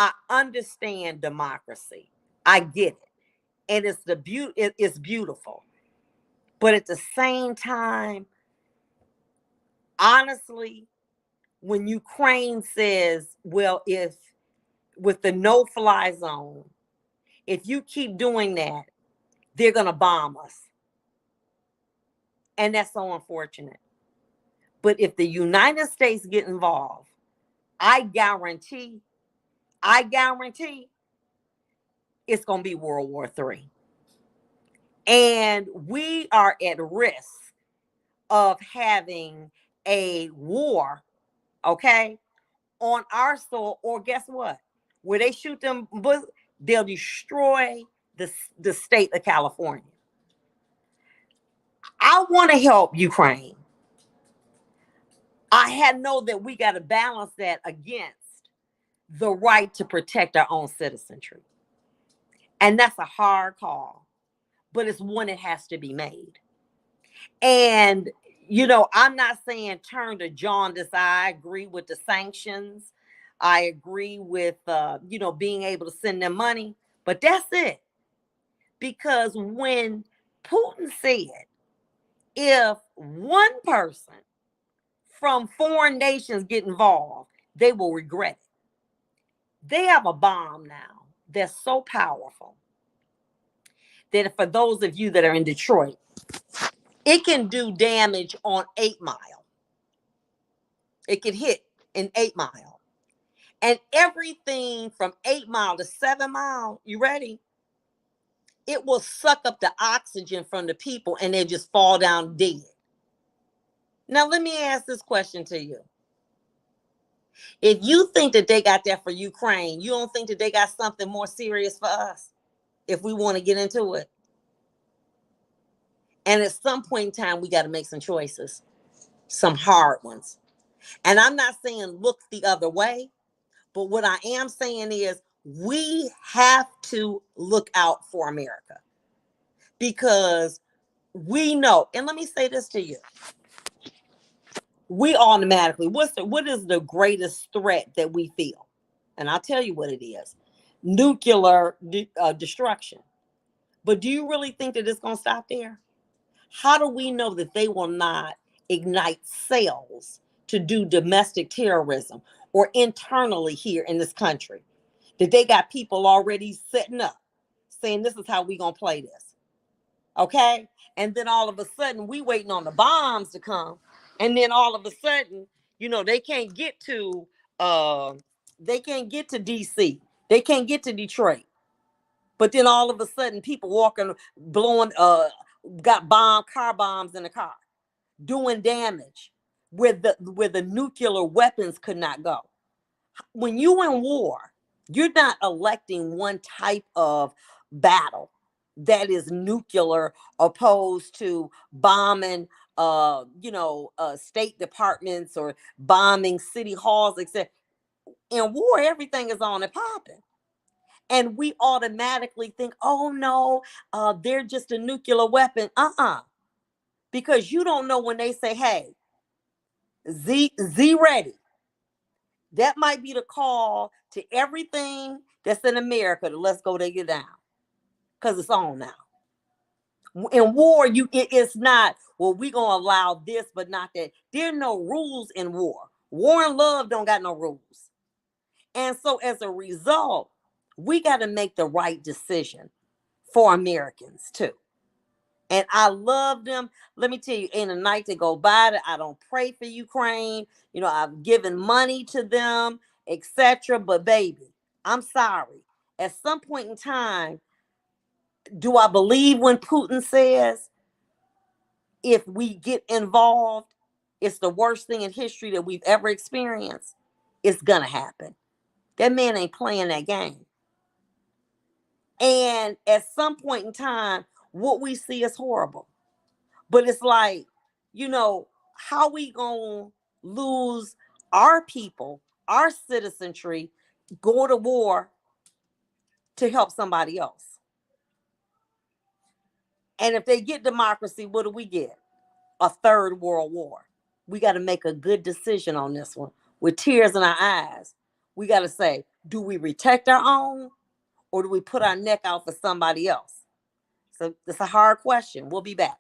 I understand democracy. I get it. And it's beautiful. But at the same time, honestly, when Ukraine says, well, if with the no-fly zone, if you keep doing that, they're going to bomb us. And that's so unfortunate. But if the United States get involved, I guarantee it's going to be World War III. And we are at risk of having a war, okay, on our soil, or guess what? Where they shoot them, they'll destroy the state of California. I want to help Ukraine. I know that we got to balance that against the right to protect our own citizenry. And that's a hard call, but it's one that has to be made. And, I'm not saying turn to jaundice. I agree with the sanctions. I agree with, being able to send them money, but that's it. Because when Putin said, if one person from foreign nations get involved, they will regret it. They have a bomb now that's so powerful that for those of you that are in Detroit, it can do damage on 8 Mile. It can hit in 8 Mile. And everything from 8 Mile to 7 Mile, you ready? It will suck up the oxygen from the people and they just fall down dead. Now, let me ask this question to you. If you think that they got that for Ukraine, you don't think that they got something more serious for us if we want to get into it? And at some point in time, we got to make some choices, some hard ones. And I'm not saying look the other way, but what I am saying is we have to look out for America because we know, and let me say this to you. We automatically, what is the greatest threat that we feel? And I'll tell you what it is. Nuclear destruction. But do you really think that it's going to stop there? How do we know that they will not ignite cells to do domestic terrorism or internally here in this country? That they got people already setting up, saying this is how we going to play this. Okay? And then all of a sudden, we waiting on the bombs to come. And then all of a sudden, they can't get to DC. They can't get to Detroit. But then all of a sudden, people walking, blowing, got car bombs in the car, doing damage where the nuclear weapons could not go. When you in war, you're not electing one type of battle that is nuclear opposed to bombing state departments or bombing city halls, etc. In war, everything is on and popping. And we automatically think, oh no, they're just a nuclear weapon. Because you don't know when they say, hey, Z ready. That might be the call to everything that's in America to let's go take it down. Because it's on now. In war, it's not, well, we're going to allow this, but not that. There are no rules in war. War and love don't got no rules. And so as a result, we got to make the right decision for Americans too. And I love them. Let me tell you, ain't a night to go by that I don't pray for Ukraine. I've given money to them, etc. But baby, I'm sorry. At some point in time, do I believe when Putin says, if we get involved, it's the worst thing in history that we've ever experienced? It's going to happen. That man ain't playing that game. And at some point in time, what we see is horrible. But it's like, how we going to lose our people, our citizenry, go to war to help somebody else? And if they get democracy, what do we get? A third world war. We got to make a good decision on this one with tears in our eyes. We got to say, Do we protect our own, or do we put our neck out for somebody else? So it's a hard question. We'll be back.